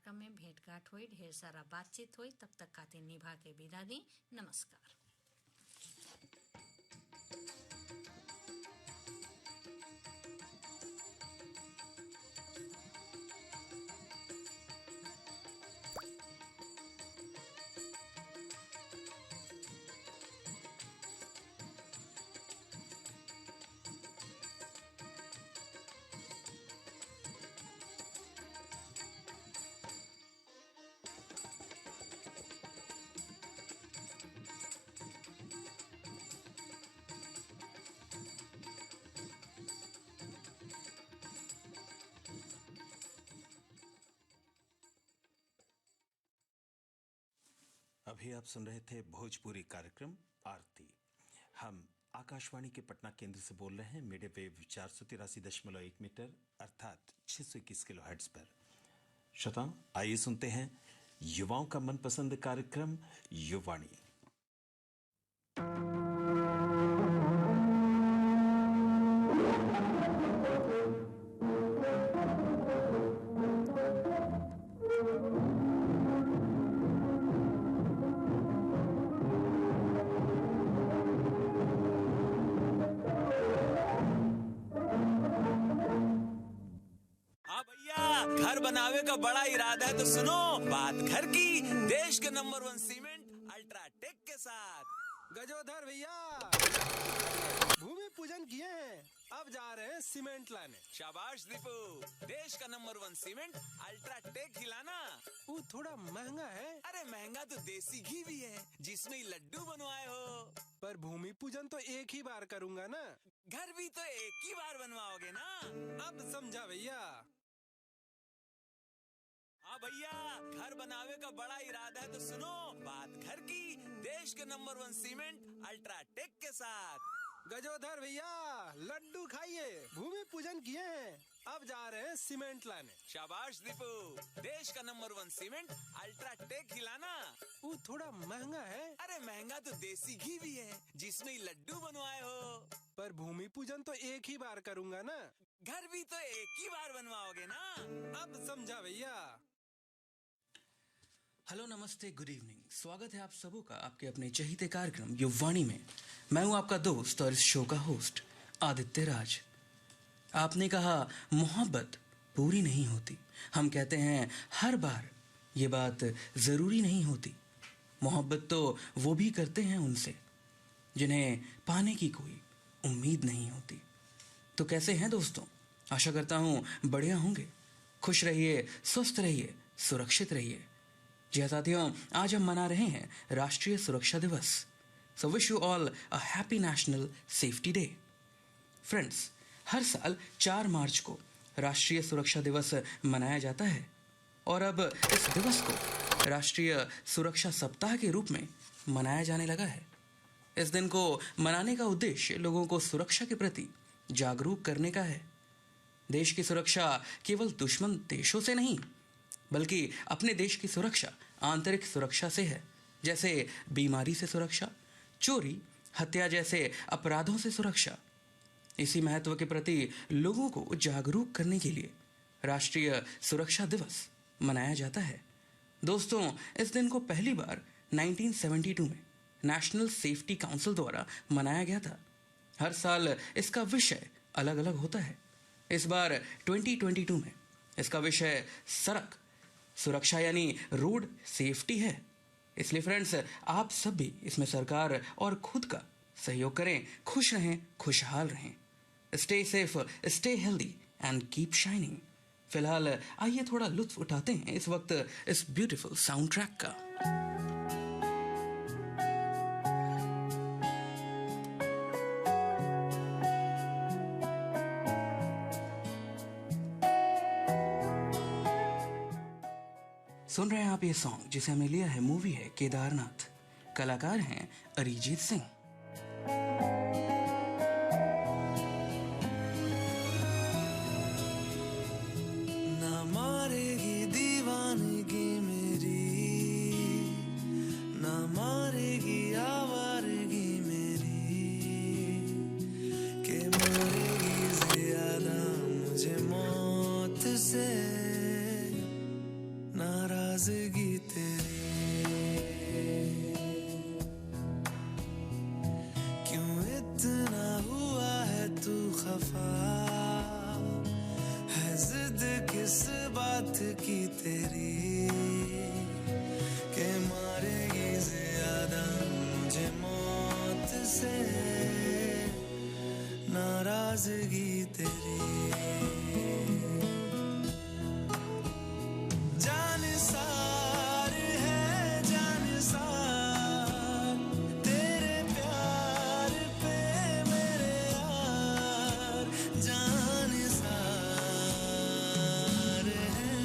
कार्यक्रम में भेंटघाट हुई, ढेर सारा बातचीत हुई। तब तक खातिर निभा के विदा दी। नमस्कार। अभी आप सुन रहे थे भोजपुरी कार्यक्रम आरती। हम आकाशवाणी के पटना केंद्र से बोल रहे हैं, मीडियम वेव 483.1 मीटर अर्थात 621 किलोहर्ट्ज पर। श्रोताओं, आइए सुनते हैं युवाओं का मनपसंद कार्यक्रम युवाणी। घर बनावे का बड़ा इरादा है तो सुनो बात घर की, देश के नंबर 1 सीमेंट अल्ट्राटेक के साथ। गजोधर भैया भूमि पूजन किए हैं, अब जा रहे हैं सीमेंट लाने। शाबाश दीपू, देश का नंबर 1 सीमेंट अल्ट्राटेक खिलाना। वो थोड़ा महंगा है। अरे महंगा तो देसी घी भी है जिसमें लड्डू बनवाए हो। पर भूमि पूजन तो एक ही बार करूंगा ना। घर भी तो एक ही बार बनवाओगे ना। अब समझा भैया। हाँ भैया, घर बनावे का बड़ा इरादा है तो सुनो बात घर की, देश के नंबर 1 सीमेंट अल्ट्राटेक के साथ। गजोधर भैया लड्डू खाइए, भूमि पूजन किए हैं, अब जा रहे हैं सीमेंट लाने। शाबाश दीपू, देश का नंबर 1 सीमेंट अल्ट्राटेक खिलाना। वो थोड़ा महंगा है। अरे महंगा तो देसी घी भी है जिसमें लड्डू बनवाए हो। पर भूमि पूजन तो एक ही बार करूंगा ना। घर भी तो एक ही बार बनवाओगे ना। अब समझा भैया। हेलो, नमस्ते, गुड इवनिंग। स्वागत है आप सबों का आपके अपने चहीते कार्यक्रम युवाणी में। मैं हूं आपका दोस्त और इस शो का होस्ट आदित्य राज। आपने कहा मोहब्बत पूरी नहीं होती, हम कहते हैं हर बार ये बात जरूरी नहीं होती। मोहब्बत तो वो भी करते हैं उनसे जिन्हें पाने की कोई उम्मीद नहीं होती। तो कैसे हैं दोस्तों? आशा करता हूं बढ़िया होंगे। खुश रहिए, स्वस्थ रहिए, सुरक्षित रहिए। जी साथियों, आज हम मना रहे हैं राष्ट्रीय सुरक्षा दिवस। So wish you all a happy national safety day. Friends, हर साल 4 मार्च को राष्ट्रीय सुरक्षा दिवस मनाया जाता है और अब इस दिवस को राष्ट्रीय सुरक्षा सप्ताह के रूप में मनाया जाने लगा है। इस दिन को मनाने का उद्देश्य लोगों को सुरक्षा के प्रति जागरूक करने का है। देश की सुरक्षा केवल दुश्मन देशों से नहीं, बल्कि अपने देश की सुरक्षा आंतरिक सुरक्षा से है, जैसे बीमारी से सुरक्षा, चोरी, हत्या जैसे अपराधों से सुरक्षा। इसी महत्व के प्रति लोगों को जागरूक करने के लिए राष्ट्रीय सुरक्षा दिवस मनाया जाता है। दोस्तों, इस दिन को पहली बार 1972 में नेशनल सेफ्टी काउंसिल द्वारा मनाया गया था। हर साल इसका विषय अलग अलग होता है। इस बार 2022 में इसका विषय सड़क सुरक्षा यानी रोड सेफ्टी है। इसलिए फ्रेंड्स, आप सब भी इसमें सरकार और खुद का सहयोग करें। खुश रहें, खुशहाल रहें। Stay safe, stay healthy and keep shining. फिलहाल आइए थोड़ा लुत्फ उठाते हैं इस वक्त इस ब्यूटीफुल साउंड ट्रैक का। सुन रहे हैं आप ये सॉन्ग जिसे हमने लिया है, मूवी है केदारनाथ। कलाकार हैं अरिजीत सिंह। ना मारेगी दीवानगी मेरी, ना मारेगी आवारगी मेरी, के मारेगी ज्यादा मुझे मौत से। ना नाराजगी तेरी, क्यों इतना हुआ है तू खफा, है जिद किस बात की तेरी, के मारेगी ज्यादा मुझे मौत से नाराजगी तेरी। जान सार है जान सार, तेरे प्यार पे मेरे यार जान सार है।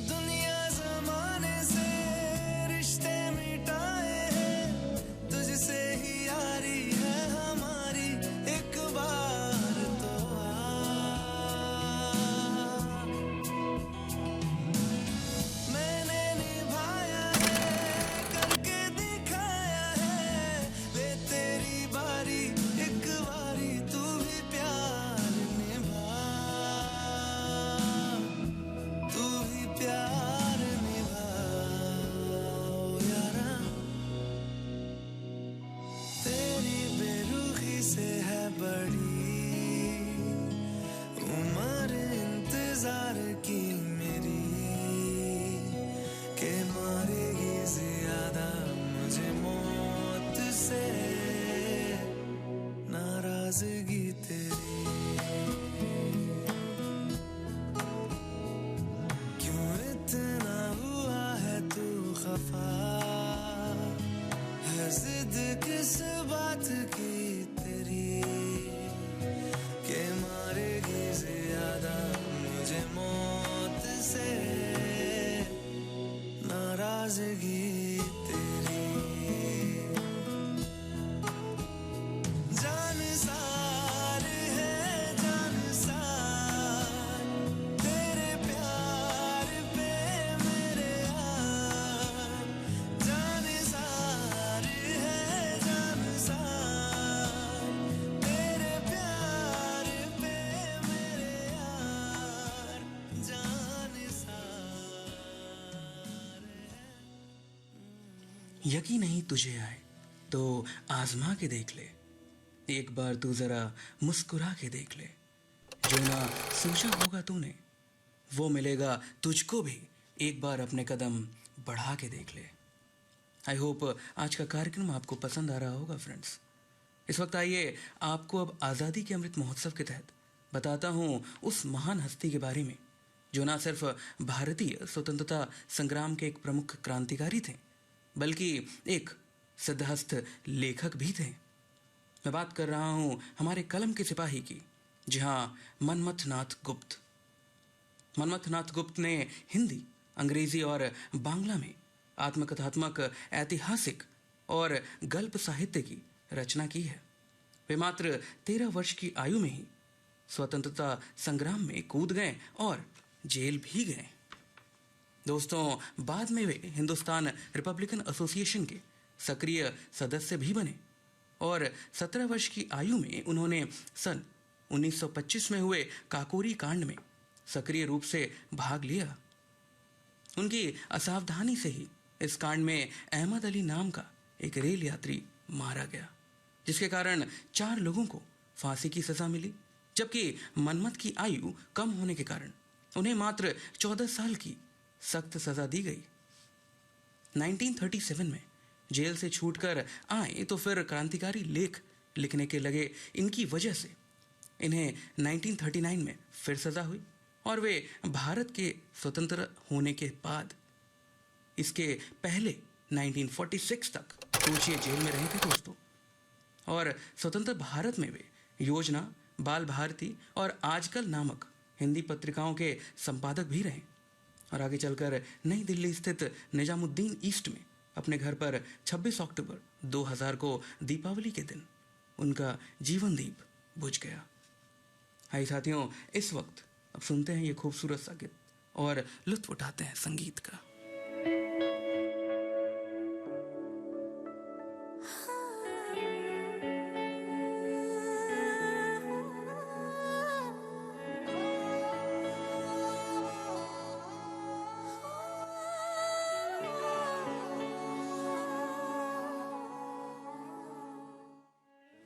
दुनिया जमाने से रिश्ते मिटाए हैं, तुझसे ही यारी है हमारी, एक बार तो आ। मैंने निभाया है करके दिखाया है, ले तेरी बारी एक बारी तू भी प्यार निभा, तू भी प्यार निभा ओ यारा। तेरी बेरुखी से है बड़ी उम्र इंतजार की मेरी, के मारेगी ज्यादा मुझे मौत से नाराजगी तेरी, क्यों इतना हुआ है तू खफा, है जिद किस बात की तेरी, के मारेगी ज्यादा मुझे मौत से नाराजगी तेरी। जान सार है जान सार, तेरे प्यार पे मेरे यार जान सार है जान सार, तेरे प्यार पे मेरे यार जान सार है। यकीन नहीं तुझे आए तो आजमा के देख ले, एक बार तू जरा मुस्कुरा के देख ले, जो ना सोचा होगा तूने वो मिलेगा तुझको भी, एक बार अपने कदम बढ़ा के देख ले। आई होप आज का कार्यक्रम आपको पसंद आ रहा होगा फ्रेंड्स। इस वक्त आइए आपको अब आज़ादी के अमृत महोत्सव के तहत बताता हूँ उस महान हस्ती के बारे में जो ना सिर्फ भारतीय स्वतंत्रता संग्राम के एक प्रमुख क्रांतिकारी थे बल्कि एक सिद्धहस्त लेखक भी थे। मैं बात कर रहा हूँ हमारे कलम के सिपाही की, जी हाँ, मनमथ नाथ गुप्त। मनमथ नाथ गुप्त ने हिंदी, अंग्रेजी और बांग्ला में आत्मकथात्मक, ऐतिहासिक और गल्प साहित्य की रचना की है। वे मात्र 13 वर्ष की आयु में ही स्वतंत्रता संग्राम में कूद गए और जेल भी गए। दोस्तों, बाद में वे हिंदुस्तान रिपब्लिकन एसोसिएशन के सक्रिय सदस्य भी बने और 17 वर्ष की आयु में उन्होंने सन 1925 में हुए काकोरी कांड में सक्रिय रूप से भाग लिया। उनकी असावधानी से ही इस कांड में अहमद अली नाम का एक रेल यात्री मारा गया, जिसके कारण 4 लोगों को फांसी की सजा मिली, जबकि मनमथ की आयु कम होने के कारण उन्हें मात्र 14 साल की सख्त सजा दी गई। 1937 में जेल से छूटकर आए तो फिर क्रांतिकारी लेख लिखने के लगे। इनकी वजह से इन्हें 1939 में फिर सजा हुई और वे भारत के स्वतंत्र होने के बाद इसके पहले 1946 तक सोचिए जेल में रहे थे दोस्तों। और स्वतंत्र भारत में वे योजना, बाल भारती और आजकल नामक हिंदी पत्रिकाओं के संपादक भी रहे और आगे चलकर नई दिल्ली स्थित निजामुद्दीन ईस्ट में अपने घर पर 26 अक्टूबर 2000 को दीपावली के दिन उनका जीवन दीप बुझ गया। हाय साथियों, इस वक्त अब सुनते हैं ये खूबसूरत सा गीत और लुत्फ उठाते हैं संगीत का।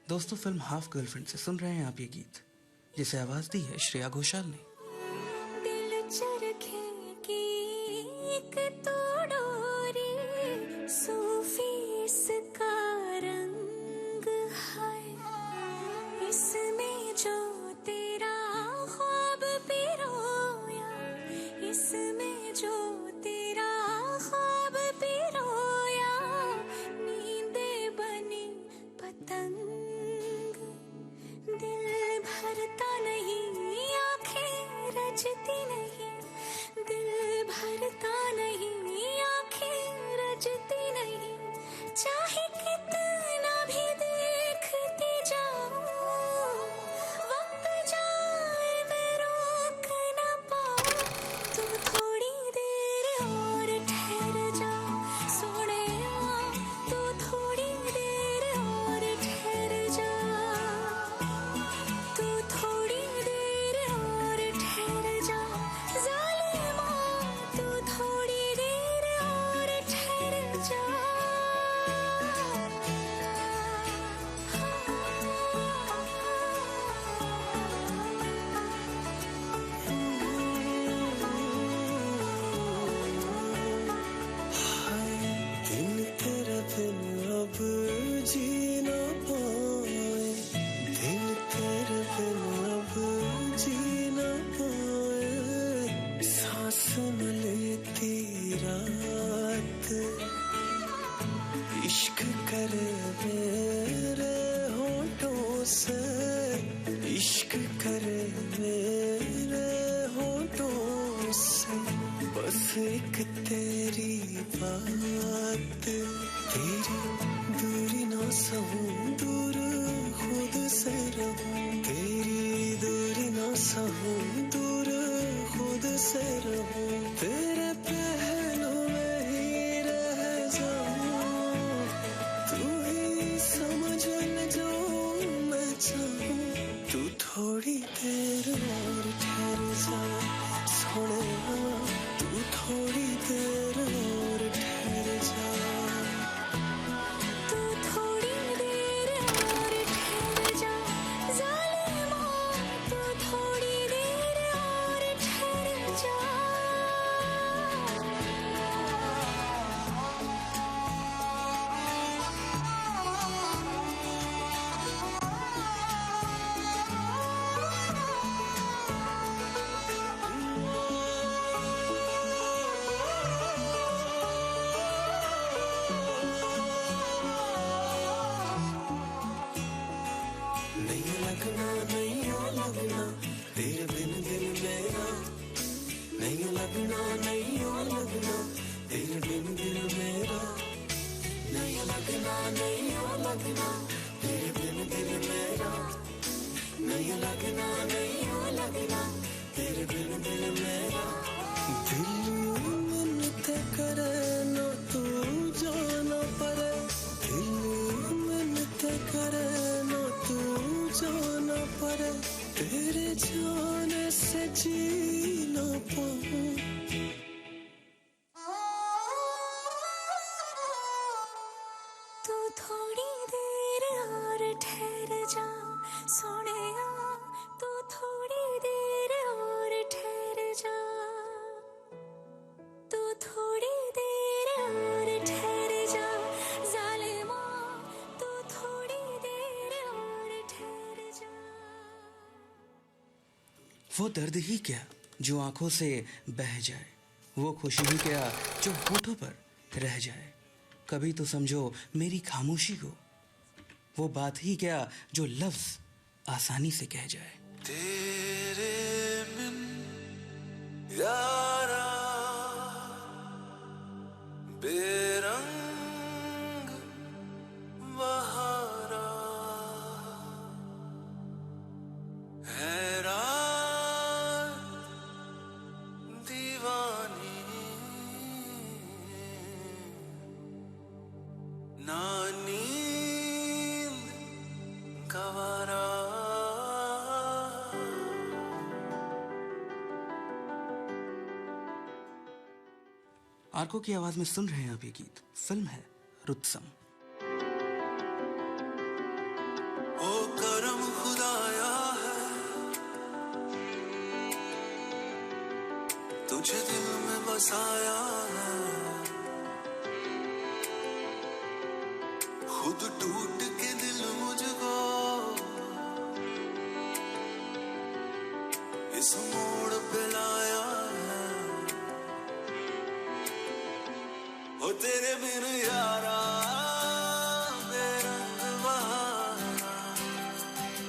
दोस्तों, फिल्म हाफ गर्लफ्रेंड से सुन रहे हैं आप ये गीत, जिसे आवाज दी है श्रेया घोषाल ने। दिल चरखे की एक तो डोरी, सूफी इसका रंग है, इसमें जो तेरा ख्वाब पिरोया, इसमें जो तेरा ख्वाब पिरोया, नींदे बनी पतंग, दिल भरता नहीं, आंखें रचती नहीं, दिल भरता नहीं, आंखें रचती नहीं, चाहे कितना भी देखती जाऊं, वक्त जाए मैं रोक न पाऊं, तू थोड़ी देर और ठहर जा सोनिया, तू थोड़ी देर और ठहर जा, तू थोड़ी देर और ठहर जा ज़ालिमा, तू थोड़ी देर और ठहर जा। दिन तेरा दिन अब जी ना पाए, दिन तेरा दिन अब जी ना पाए, सांस न लेती रात, इश्क करे मेरे होठों से, इश्क करे मेरे होठों से, बस एक तेरी बात, तेरी दूरी ना सहूं, दूर खुद से रहूं, तेरी दूरी ना सहूं, दूर खुद से रहूं, तेरे पहलू में ही रह जाऊं, तू ही समझ ले जो मैं चाहूं, तू थोड़ी देर और ठहर जा सोनिया, तू थोड़ी देर और ठहर जा, तू थोड़ी देर और ठहर जा ज़ालिमा, तू थोड़ी देर और ठहर जा। नहीं लगना, नहीं लगना तेरे बिन दिल मेरा, नहीं लगना, नहीं लगना तेरे बिन दिल मेरा, नहीं लगना, नहीं लगना तेरे बिन दिल मेरा, नहीं लगना, नहीं लगना तेरे बिन दिल मेरा, दिल मिन्नते करे ना तू जाना पड़े, दिल मिन्नते करे ना तू जाना पड़े, तेरे जाने से जी ना पाऊं, तू थोड़ी देर और ठहर जा सोनिया, तू थोड़ी देर और ठहर जा, तू थोड़ी देर और ठहर जा ज़ालिमा, तू थोड़ी देर और ठहर जा। वो दर्द ही क्या जो आंखों से बह जाए, वो खुशी ही क्या जो होठों पर रह जाए, कभी तो समझो मेरी खामोशी को, वो बात ही क्या जो लफ्ज आसानी से कह जाए। तेरे बिन यारा बेरंग बहारा हैरान दीवानी ना नींद गवारा। आर्को की आवाज में सुन रहे हैं अभी गीत, फिल्म है रुत्सम। ओ करम खुदाया है तुझे दिल में बसाया है, खुद टूट के दिल मुझको इस मोड़ पे लाया है। ओ तेरे बिन यारा बेरंग बहारा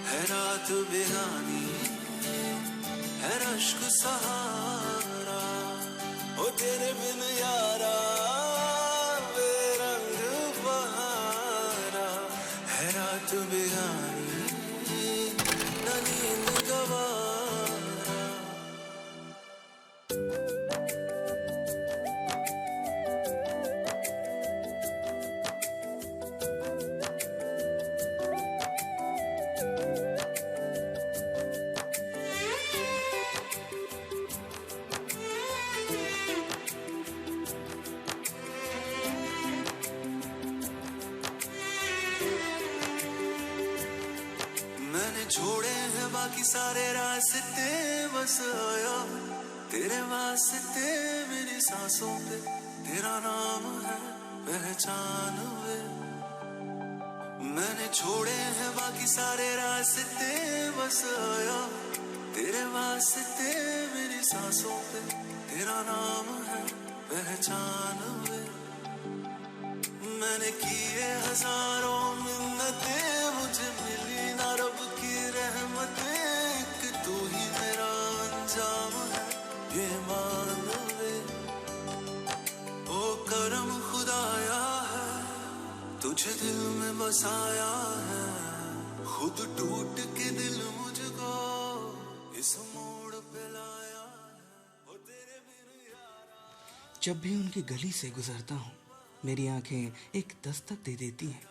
है, रात बेगानी है रश्क सहारा। ओ तेरे बिन यारा बेरंग बहारा है, रात बेगानी न नींद गवारा। मैंने छोड़े हैं बाकी सारे रास्ते, बस आया तेरे वास्ते। मेरी सांसों पे तेरा नाम है पहचान वे। मैंने छोड़े हैं बाकी सारे रास्ते, बस आया तेरे वास्ते। मेरी सांसों पे तेरा नाम है पहचान वे। मैंने किए हजारों मिन्नतें, मुझे मिली ना रब की रहमतें। एक तू ही मेरा अंजाम है ये मान ले। ओ करम खुदाया है तुझे दिल में बसाया है, खुद टूट के दिल मुझको इस मोड़ पे लाया है। ओ तेरे बिन यारा। जब भी उनकी गली से गुजरता हूँ मेरी आंखें एक दस्तक दे देती हैं।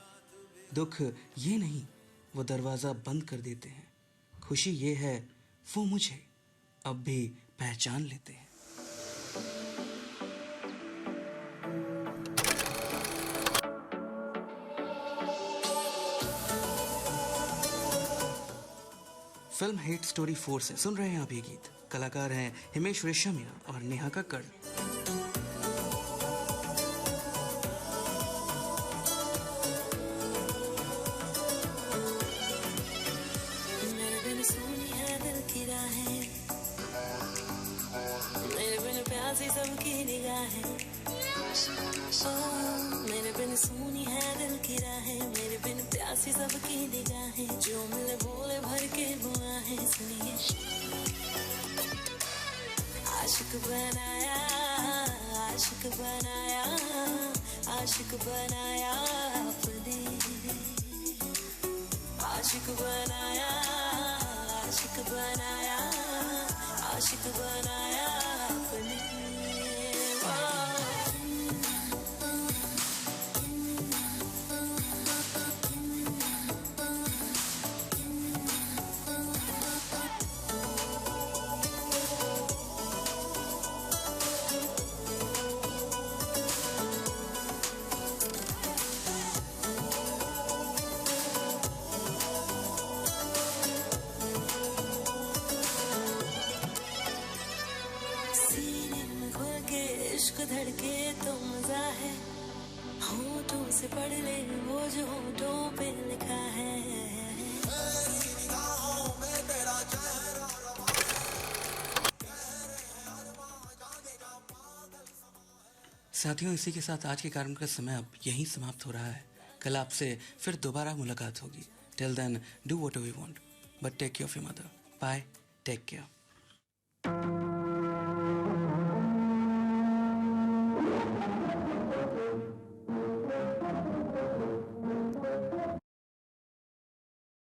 दुख ये नहीं वो दरवाज़ा बंद कर देते हैं, खुशी ये है वो मुझे अब भी पहचान लेते हैं। फिल्म हेट स्टोरी 4 से सुन रहे हैं अभी गीत। कलाकार हैं हिमेश रेशमिया और नेहा कक्कड़। मेरे बिन सुनी है दिल की राहें, मेरे बिन प्यासी सबकी निगाहें। ओ, मेरे बिन सुनी है दिल की राहें, मेरे बिन प्यासी सबकी निगाहें। जो मिले बोले भर के बुआहें सुनिए। आशिक बनाया, आशिक बनाया, आशिक बनाया अपने। आशिक बनाया, आशिक बनाया, आशिक बनाया अपने। इश्क धड़के तो मजा है, होठों से पढ़ ले वो जो होठों पे लिखा है। साथियों, इसी के साथ आज के कार्यक्रम का समय अब यहीं समाप्त हो रहा है। कल आपसे फिर दोबारा मुलाकात होगी। Till then do whatever you want but take care of your mother. Bye, take care.